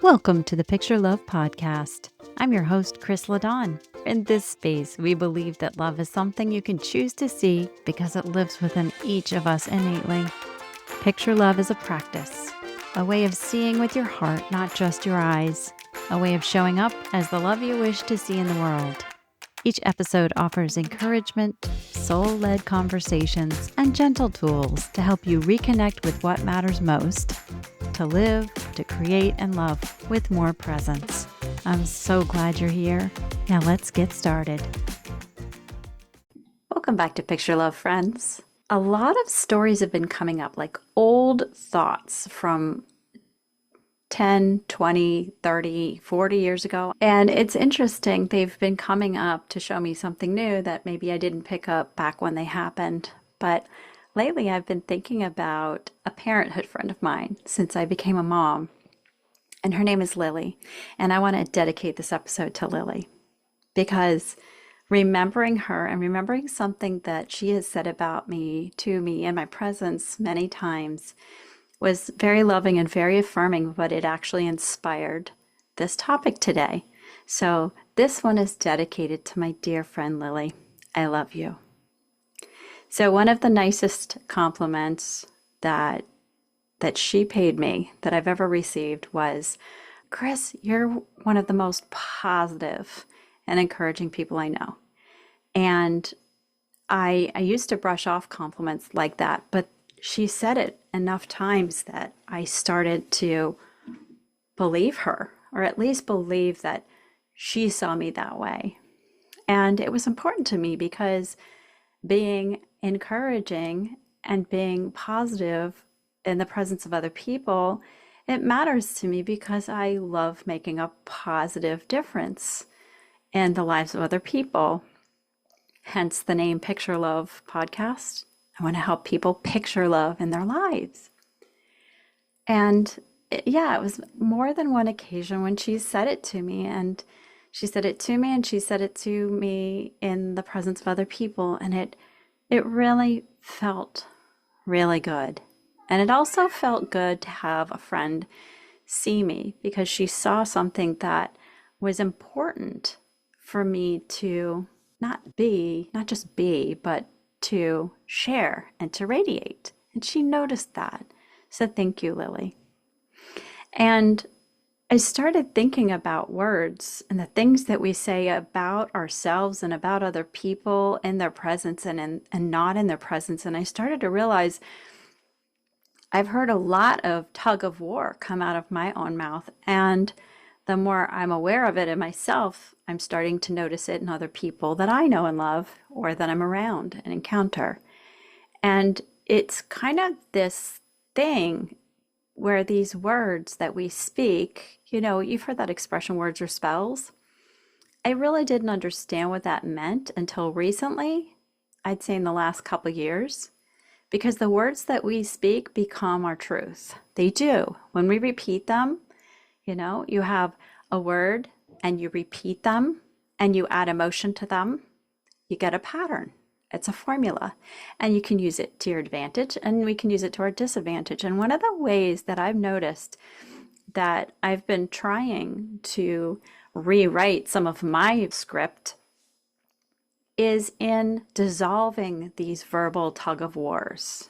Welcome to the Picture Love Podcast. I'm your host, Kris. In this space, we believe that love is something you can choose to see because it lives within each of us innately. Picture love is a practice, a way of seeing with your heart, not just your eyes, a way of showing up as the love you wish to see in the world. Each episode offers encouragement, soul-led conversations, and gentle tools to help you reconnect with what matters most, to live, to create, and love with more presence. I'm so glad you're here. Now let's get started. Welcome back to Picture Love, friends. A lot of stories have been coming up, like old thoughts from 10, 20, 30, 40 years ago. And it's interesting, they've been coming up to show me something new that maybe I didn't pick up back when they happened. But lately I've been thinking about a parenthood friend of mine since I became a mom. And her name is Lily. And I want to dedicate this episode to Lily because remembering her and remembering something that she has said about me to me in my presence many times was very loving and very affirming, but it actually inspired this topic today. So this one is dedicated to my dear friend Lily. I love you. So one of the nicest compliments that she paid me that I've ever received was, Kris, you're one of the most positive and encouraging people I know. And I used to brush off compliments like that, but she said it enough times that I started to believe her, or at least believe that she saw me that way. And it was important to me because being encouraging and being positive in the presence of other people, it matters to me because I love making a positive difference in the lives of other people. Hence the name Picture Love Podcast. I want to help people picture love in their lives. And it was more than one occasion when she said it to me, and she said it to me and she said it to me in the presence of other people. And it really felt really good. And it also felt good to have a friend see me because she saw something that was important for me to not just be, but to share and to radiate. And she noticed that. So thank you, Lily. And I started thinking about words and the things that we say about ourselves and about other people in their presence and not in their presence. And I started to realize I've heard a lot of tug-of-war come out of my own mouth. And the more I'm aware of it in myself, I'm starting to notice it in other people that I know and love or that I'm around and encounter. And it's kind of this thing where these words that we speak, you've heard that expression, words are spells. I really didn't understand what that meant until recently, I'd say in the last couple of years, because the words that we speak become our truth. They do. When we repeat them, you have a word and you repeat them and you add emotion to them, you get a pattern. It's a formula, and you can use it to your advantage and we can use it to our disadvantage. And one of the ways that I've noticed that I've been trying to rewrite some of my script is in dissolving these verbal tug-of-wars.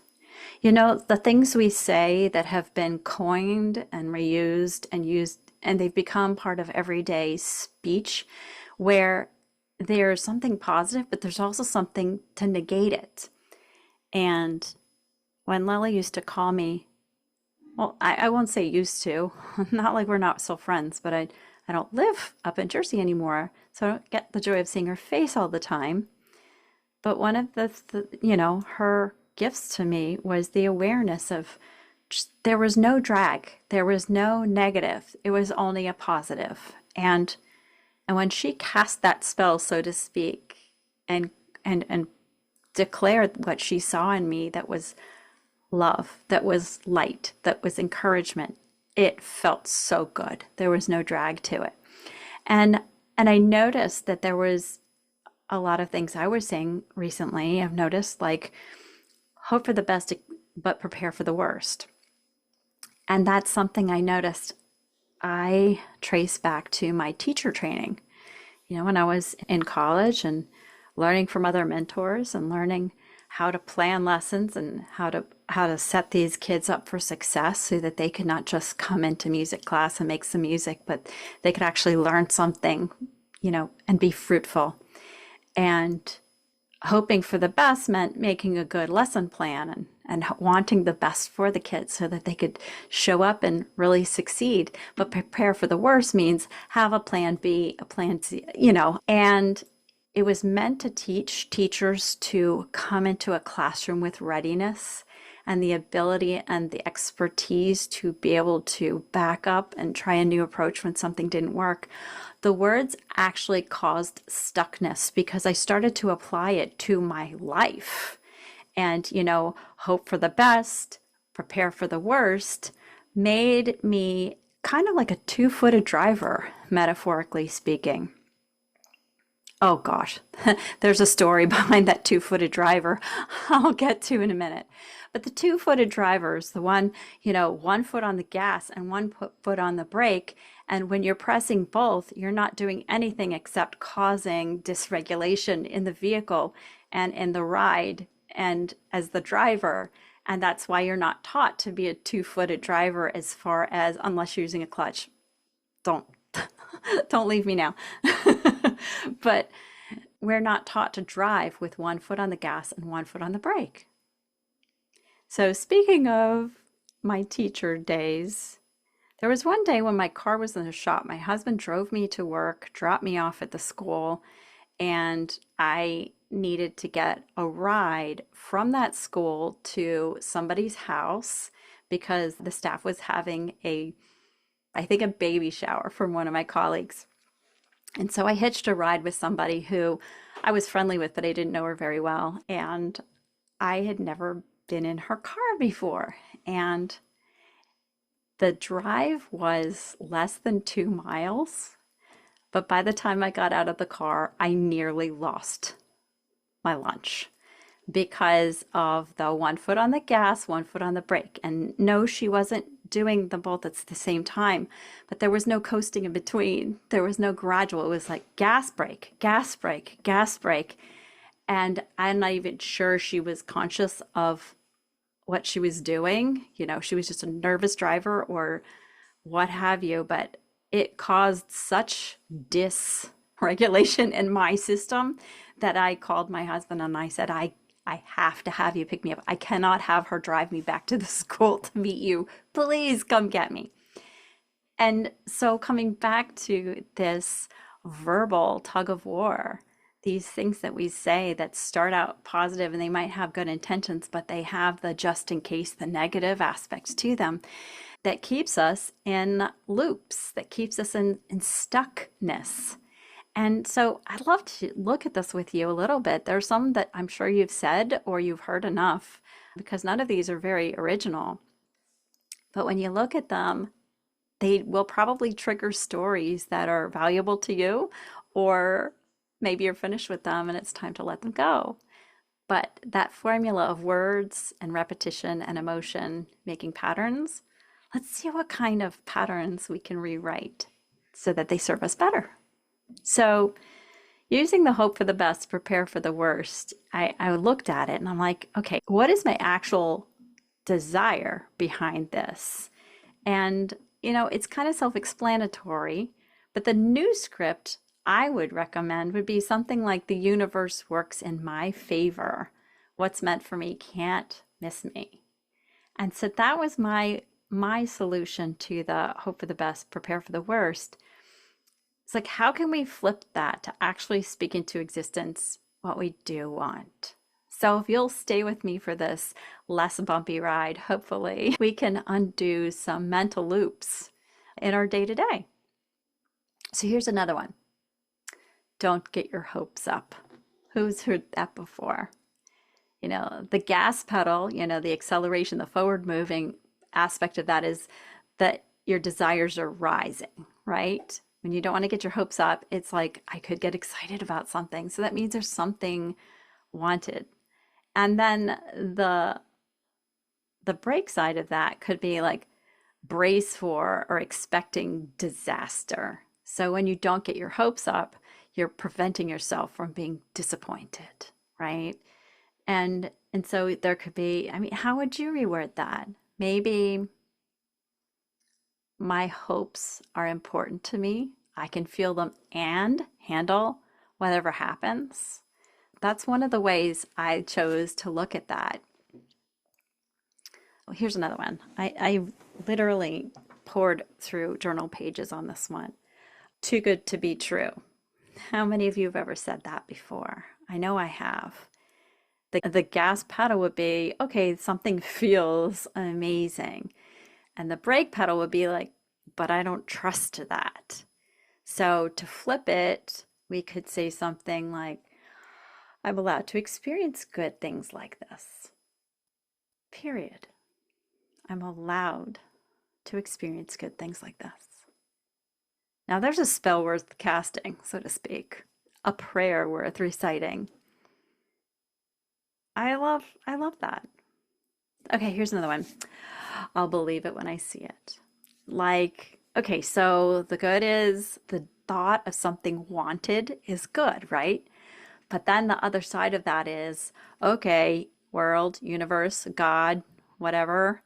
The things we say that have been coined and reused and used, and they've become part of everyday speech where there's something positive, but there's also something to negate it. And when Lily used to call me, well, I won't say used to, not like we're not still friends, but I don't live up in Jersey anymore, so I don't get the joy of seeing her face all the time. But one of her gifts to me was the awareness of there was no drag, there was no negative, it was only a positive. And when she cast that spell, so to speak, and declared what she saw in me that was love, that was light, that was encouragement, it felt so good. There was no drag to it. And I noticed that there was a lot of things I was saying recently. I've noticed like hope for the best, but prepare for the worst. And that's something I noticed I trace back to my teacher training. When I was in college and learning from other mentors and learning how to plan lessons and how to set these kids up for success so that they could not just come into music class and make some music, but they could actually learn something, and be fruitful. And hoping for the best meant making a good lesson plan and wanting the best for the kids so that they could show up and really succeed. But prepare for the worst means have a plan B, a plan C, and it was meant to teach teachers to come into a classroom with readiness and the ability and the expertise to be able to back up and try a new approach when something didn't work. The words actually caused stuckness because I started to apply it to my life. And, hope for the best, prepare for the worst made me kind of like a two-footed driver, metaphorically speaking. Oh gosh, there's a story behind that two-footed driver I'll get to in a minute. But the two-footed driver is the one, one foot on the gas and one foot on the brake. And when you're pressing both, you're not doing anything except causing dysregulation in the vehicle and in the ride and as the driver. And that's why you're not taught to be a two-footed driver as far as unless you're using a clutch. Don't don't leave me now. But we're not taught to drive with one foot on the gas and one foot on the brake. So speaking of my teacher days, there was one day when my car was in the shop. My husband drove me to work, dropped me off at the school, and I needed to get a ride from that school to somebody's house because the staff was having I think a baby shower from one of my colleagues. And so I hitched a ride with somebody who I was friendly with, but I didn't know her very well. And I had never been in her car before. And the drive was less than 2 miles. But by the time I got out of the car, I nearly lost my lunch because of the one foot on the gas, one foot on the brake. And no, she wasn't doing them both at the same time, but there was no coasting in between. There was no gradual. It was like gas brake, gas brake, gas brake. And I'm not even sure she was conscious of what she was doing. She was just a nervous driver or what have you, but it caused such dysregulation in my system that I called my husband and I said, I have to have you pick me up. I cannot have her drive me back to the school to meet you. Please come get me. And so coming back to this verbal tug of war, these things that we say that start out positive and they might have good intentions, but they have the just in case, the negative aspects to them that keeps us in loops, that keeps us in stuckness. And so I'd love to look at this with you a little bit. There's some that I'm sure you've said or you've heard enough because none of these are very original. But when you look at them, they will probably trigger stories that are valuable to you, or maybe you're finished with them and it's time to let them go. But that formula of words and repetition and emotion making patterns, let's see what kind of patterns we can rewrite so that they serve us better. So using the hope for the best, prepare for the worst, I looked at it and I'm like, okay, what is my actual desire behind this? And, it's kind of self-explanatory, but the new script I would recommend would be something like the universe works in my favor. What's meant for me can't miss me. And so that was my solution to the hope for the best, prepare for the worst. It's like, how can we flip that to actually speak into existence what we do want? So if you'll stay with me for this less bumpy ride, hopefully we can undo some mental loops in our day-to-day. So here's another one. Don't get your hopes up. Who's heard that before? The gas pedal, the acceleration, the forward moving aspect of that is that your desires are rising, right? When you don't want to get your hopes up, it's like, I could get excited about something. So that means there's something wanted. And then the brake side of that could be like, brace for or expecting disaster. So when you don't get your hopes up, you're preventing yourself from being disappointed, right? And so there could be, I mean, how would you reword that? Maybe my hopes are important to me. I can feel them and handle whatever happens. That's one of the ways I chose to look at that. Well, here's another one. I literally poured through journal pages on this one. Too good to be true. How many of you have ever said that before? I know I have. The gas pedal would be, okay, something feels amazing. And the brake pedal would be like, but I don't trust that. So to flip it, we could say something like, I'm allowed to experience good things like this. Period. I'm allowed to experience good things like this. Now there's a spell worth casting, so to speak, a prayer worth reciting. I love that. Okay, here's another one. I'll believe it when I see it. Like, okay, so the good is the thought of something wanted is good, right? But then the other side of that is, okay, world, universe, God, whatever,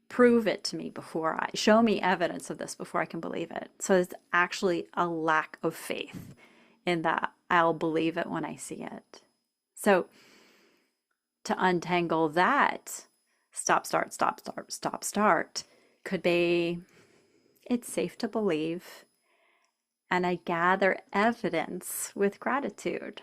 prove it to me before I show me evidence of this before I can believe it. So it's actually a lack of faith in that I'll believe it when I see it. So to untangle that, stop, start, stop, start, stop, start could be, it's safe to believe, and I gather evidence with gratitude.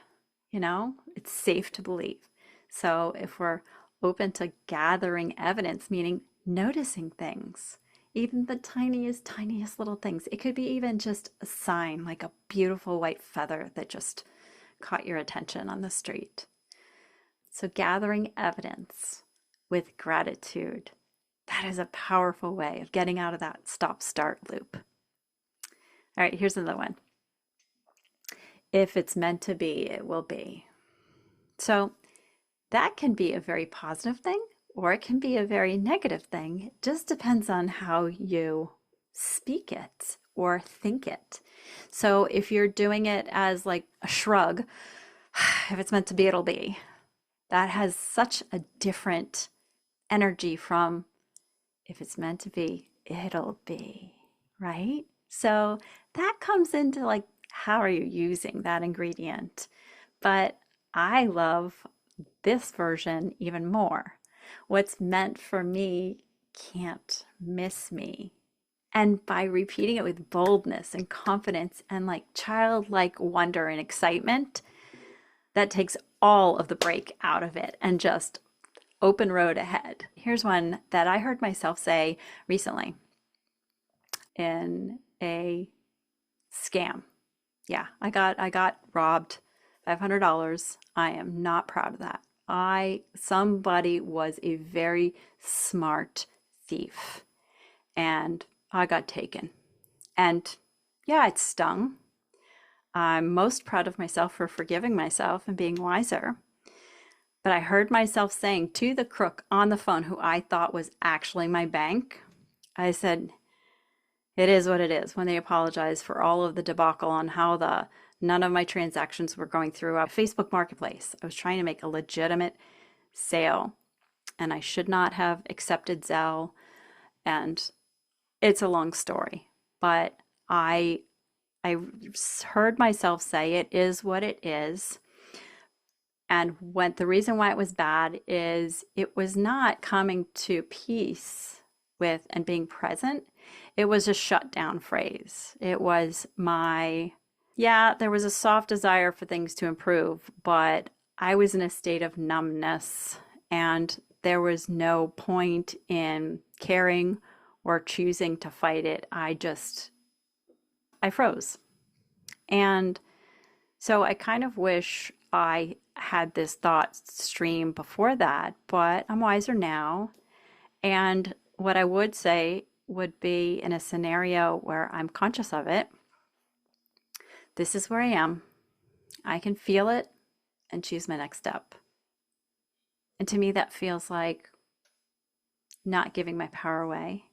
You know, it's safe to believe. So if we're open to gathering evidence, meaning noticing things, even the tiniest, tiniest little things, it could be even just a sign like a beautiful white feather that just caught your attention on the street. So gathering evidence with gratitude, that is a powerful way of getting out of that stop-start loop. All right, here's another one. If it's meant to be, it will be. So that can be a very positive thing, or it can be a very negative thing. It just depends on how you speak it or think it. So if you're doing it as like a shrug, if it's meant to be, it'll be. That has such a different energy from if it's meant to be, it'll be, right? So that comes into like, how are you using that ingredient? But I love this version even more. What's meant for me can't miss me. And by repeating it with boldness and confidence and like childlike wonder and excitement, that takes all of the break out of it and just open road ahead. Here's one that I heard myself say recently in a scam. Yeah, I got robbed $500. I am not proud of that. Somebody was a very smart thief and I got taken. And yeah, it stung. I'm most proud of myself for forgiving myself and being wiser. But I heard myself saying to the crook on the phone, who I thought was actually my bank, I said, it is what it is, when they apologized for all of the debacle on how none of my transactions were going through a Facebook Marketplace. I was trying to make a legitimate sale and I should not have accepted Zelle. And it's a long story, but I heard myself say it is what it is. And when the reason why it was bad is it was not coming to peace with and being present. It was a shut down phrase. It was there was a soft desire for things to improve, but I was in a state of numbness and there was no point in caring or choosing to fight it. I froze. And so I kind of wish I had this thought stream before that, but I'm wiser now. And what I would say would be in a scenario where I'm conscious of it, this is where I am. I can feel it and choose my next step. And to me, that feels like not giving my power away,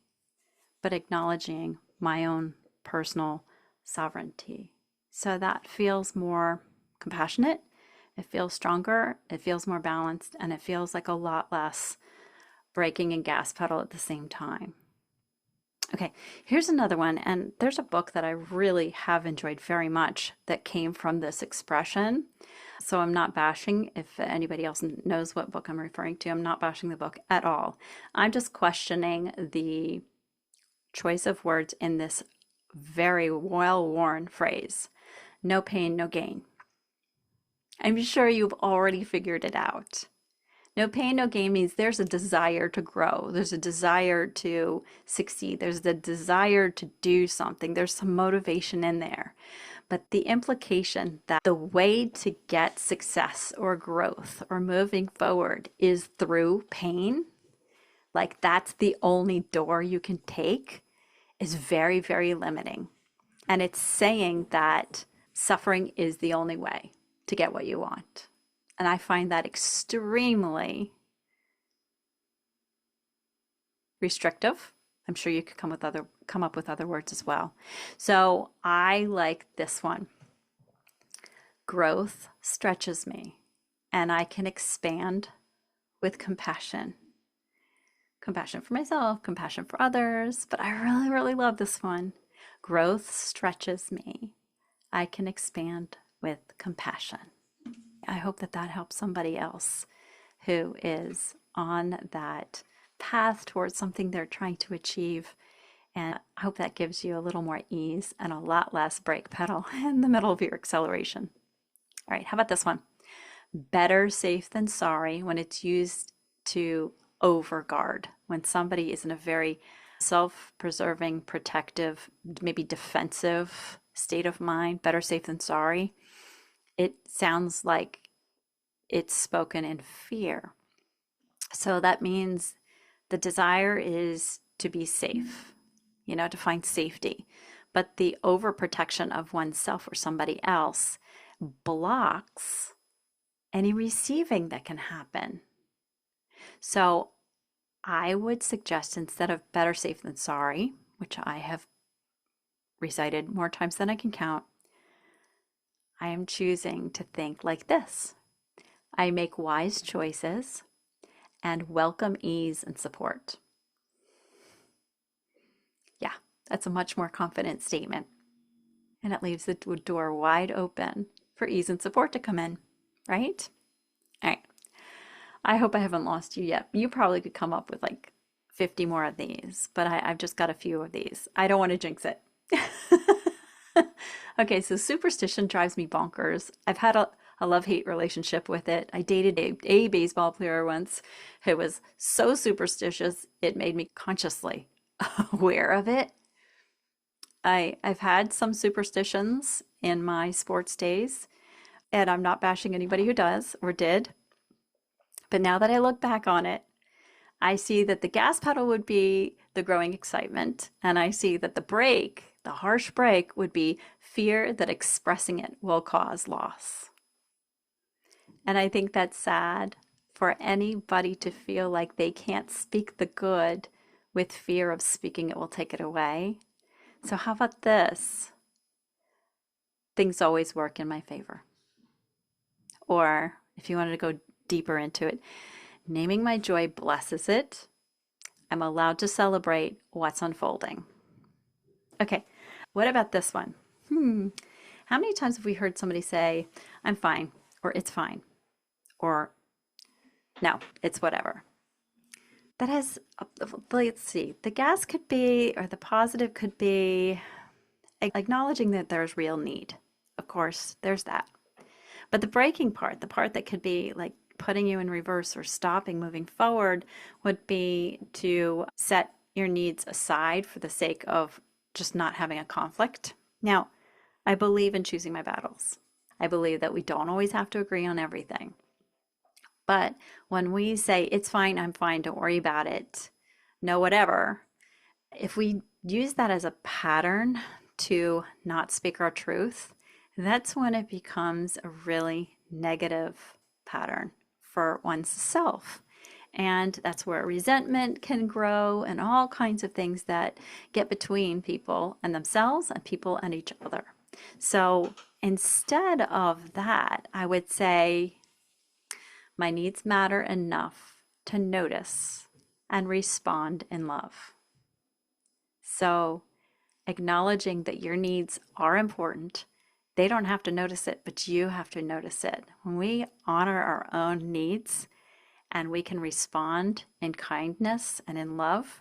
but acknowledging my own personal sovereignty. So that feels more compassionate. It feels stronger. It feels more balanced. And it feels like a lot less braking and gas pedal at the same time. Okay, here's another one. And there's a book that I really have enjoyed very much that came from this expression. So I'm not bashing, if anybody else knows what book I'm referring to, I'm not bashing the book at all. I'm just questioning the choice of words in this very well-worn phrase. No pain, no gain. I'm sure you've already figured it out. No pain, no gain means there's a desire to grow. There's a desire to succeed. There's the desire to do something. There's some motivation in there. But the implication that the way to get success or growth or moving forward is through pain, like that's the only door you can take, is very, very limiting. And it's saying that suffering is the only way to get what you want. And I find that extremely restrictive. I'm sure you could come up with other words as well. So I like this one. Growth stretches me, and I can expand with compassion. Compassion for myself, compassion for others, but I really, really love this one. Growth stretches me. I can expand with compassion. I hope that that helps somebody else who is on that path towards something they're trying to achieve. And I hope that gives you a little more ease and a lot less brake pedal in the middle of your acceleration. All right, how about this one? Better safe than sorry when it's used to overguard. When somebody is in a very self-preserving, protective, maybe defensive state of mind, better safe than sorry. It sounds like it's spoken in fear. So that means the desire is to be safe, to find safety. But the overprotection of oneself or somebody else blocks any receiving that can happen. So I would suggest, instead of better safe than sorry, which I have recited more times than I can count, I am choosing to think like this. I make wise choices and welcome ease and support. Yeah, that's a much more confident statement. And it leaves the door wide open for ease and support to come in, right? All right. I hope I haven't lost you yet. You probably could come up with like 50 more of these, but I've just got a few of these. I don't want to jinx it. Okay, so superstition drives me bonkers. I've had a love-hate relationship with it. I dated a baseball player once who was so superstitious, it made me consciously aware of it. I've had some superstitions in my sports days, and I'm not bashing anybody who does or did. But now that I look back on it, I see that the gas pedal would be the growing excitement, and I see that the brake, the harsh brake, would be fear that expressing it will cause loss. And I think that's sad for anybody to feel like they can't speak the good with fear of speaking it will take it away. So how about this? Things always work in my favor. Or if you wanted to go deeper into it, naming my joy blesses it. I'm allowed to celebrate what's unfolding. Okay, what about this one? How many times have we heard somebody say, I'm fine, or it's fine, or no, it's whatever? That has, let's see, the gas could be, or the positive could be acknowledging that there's real need. Of course, there's that. But the braking part, the part that could be like putting you in reverse or stopping, moving forward, would be to set your needs aside for the sake of just not having a conflict. Now, I believe in choosing my battles. I believe that we don't always have to agree on everything. But when we say, it's fine, I'm fine, don't worry about it, no whatever, if we use that as a pattern to not speak our truth, that's when it becomes a really negative pattern for oneself. And that's where resentment can grow and all kinds of things that get between people and themselves and people and each other. So instead of that, I would say my needs matter enough to notice and respond in love. So acknowledging that your needs are important. They don't have to notice it, but you have to notice it. When we honor our own needs and we can respond in kindness and in love,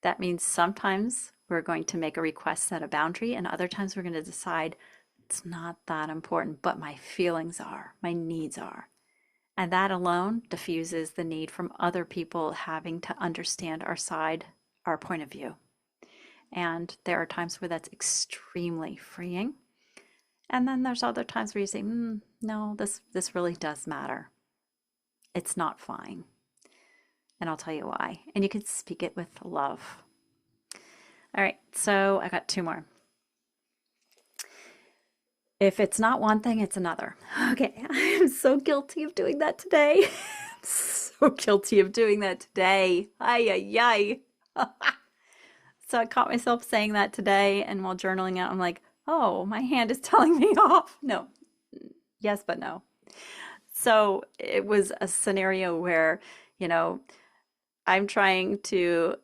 that means sometimes we're going to make a request, set a boundary, and other times we're going to decide it's not that important, but my feelings are, my needs are. And that alone diffuses the need from other people having to understand our side, our point of view. And there are times where that's extremely freeing. And then there's other times where you say, no, this really does matter. It's not fine. And I'll tell you why. And you can speak it with love. All right, so I got two more. If it's not one thing, it's another. Okay, I'm so guilty of doing that today. I'm so guilty of doing that today. Ay, ay, ay. So I caught myself saying that today, and while journaling it, I'm like, oh, my hand is telling me off. No, yes, but no. So it was a scenario where, you know, I'm trying to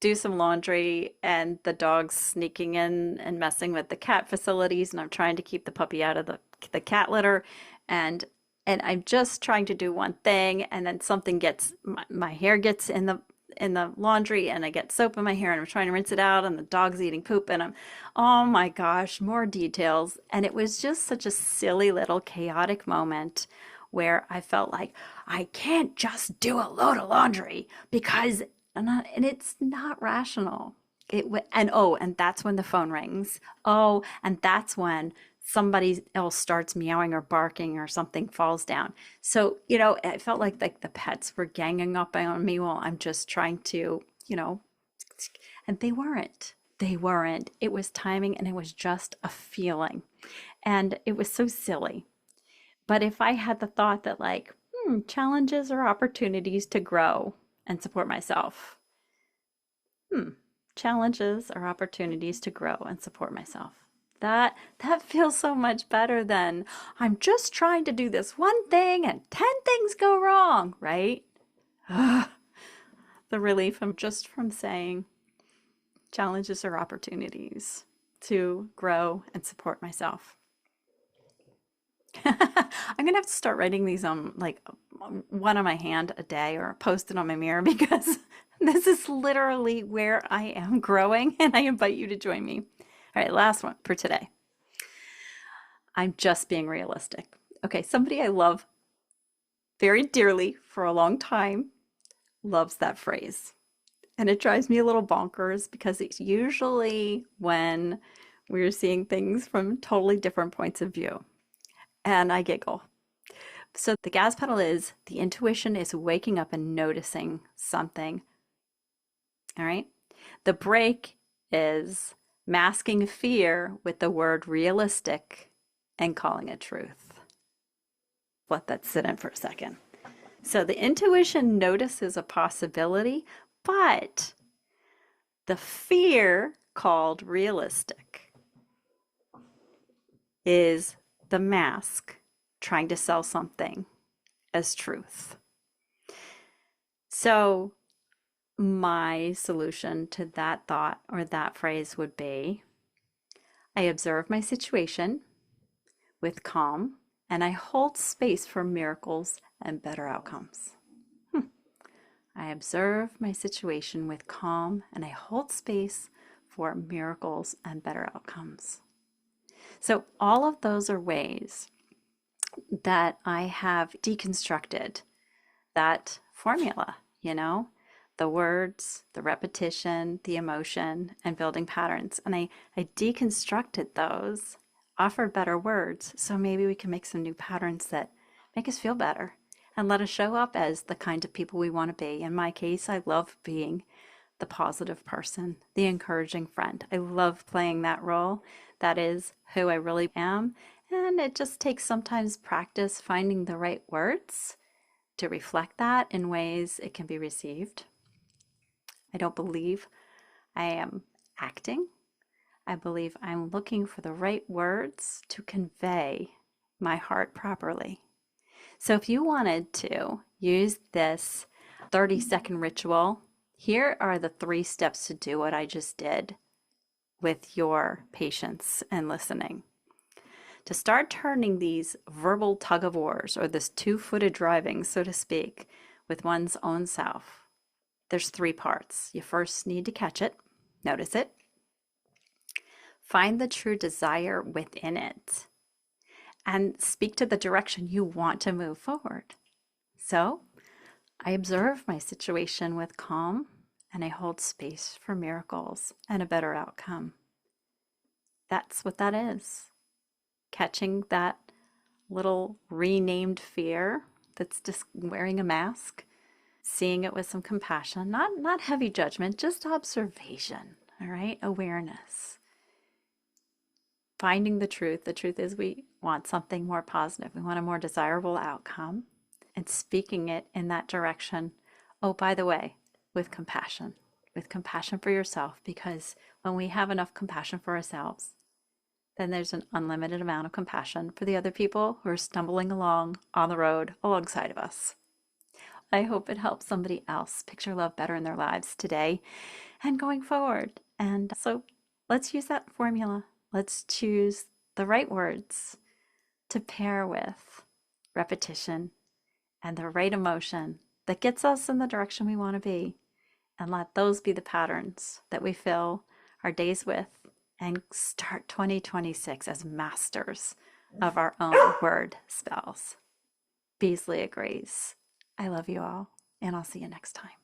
do some laundry and the dog's sneaking in and messing with the cat facilities, and I'm trying to keep the puppy out of the cat litter, and I'm just trying to do one thing, and then something gets my hair gets in the laundry, and I get soap in my hair, and I'm trying to rinse it out, and the dog's eating poop, and I'm, oh my gosh, more details. And it was just such a silly little chaotic moment where I felt like I can't just do a load of laundry because and it's not rational. And that's when the phone rings. Oh, and that's when somebody else starts meowing or barking or something falls down. So, it felt like the pets were ganging up on me while I'm just trying to, and they weren't. They weren't. It was timing and it was just a feeling. And it was so silly. But if I had the thought that challenges or opportunities to grow and support myself. Challenges or opportunities to grow and support myself. That feels so much better than I'm just trying to do this one thing and 10 things go wrong, right? The relief from saying challenges or opportunities to grow and support myself. I'm gonna have to start writing these on one on my hand a day or post it on my mirror because this is literally where I am growing and I invite you to join me. All right, last one for today. I'm just being realistic. Okay, somebody I love very dearly for a long time loves that phrase. And it drives me a little bonkers because it's usually when we're seeing things from totally different points of view. And I giggle. So the gas pedal is the intuition is waking up and noticing something. All right. The brake is masking fear with the word realistic and calling it truth. Let that sit in for a second. So the intuition notices a possibility, but the fear called realistic is the mask trying to sell something as truth. So my solution to that thought or that phrase would be, I observe my situation with calm and I hold space for miracles and better outcomes. I observe my situation with calm and I hold space for miracles and better outcomes. So all of those are ways that I have deconstructed that formula, the words, the repetition, the emotion, and building patterns. And I deconstructed those, offered better words, so maybe we can make some new patterns that make us feel better and let us show up as the kind of people we want to be. In my case, I love being the positive person, the encouraging friend. I love playing that role. That is who I really am. And it just takes sometimes practice finding the right words to reflect that in ways it can be received. I don't believe I am acting. I believe I'm looking for the right words to convey my heart properly. So if you wanted to use this 30-second ritual, here are the 3 steps to do what I just did with your patience and listening. To start turning these verbal tug-of-wars, or this two-footed driving, so to speak, with one's own self, there's 3 parts. You first need to catch it, notice it, find the true desire within it, and speak to the direction you want to move forward. So I observe my situation with calm, and I hold space for miracles and a better outcome. That's what that is. Catching that little renamed fear that's just wearing a mask, seeing it with some compassion, not heavy judgment, just observation, all right? Awareness. Finding the truth. The truth is we want something more positive. We want a more desirable outcome, and speaking it in that direction. Oh, by the way, with compassion for yourself, because when we have enough compassion for ourselves, then there's an unlimited amount of compassion for the other people who are stumbling along on the road alongside of us. I hope it helps somebody else picture love better in their lives today and going forward. And so let's use that formula. Let's choose the right words to pair with repetition and the right emotion that gets us in the direction we want to be. And let those be the patterns that we fill our days with, and start 2026 as masters of our own word spells. Beasley agrees. I love you all, and I'll see you next time.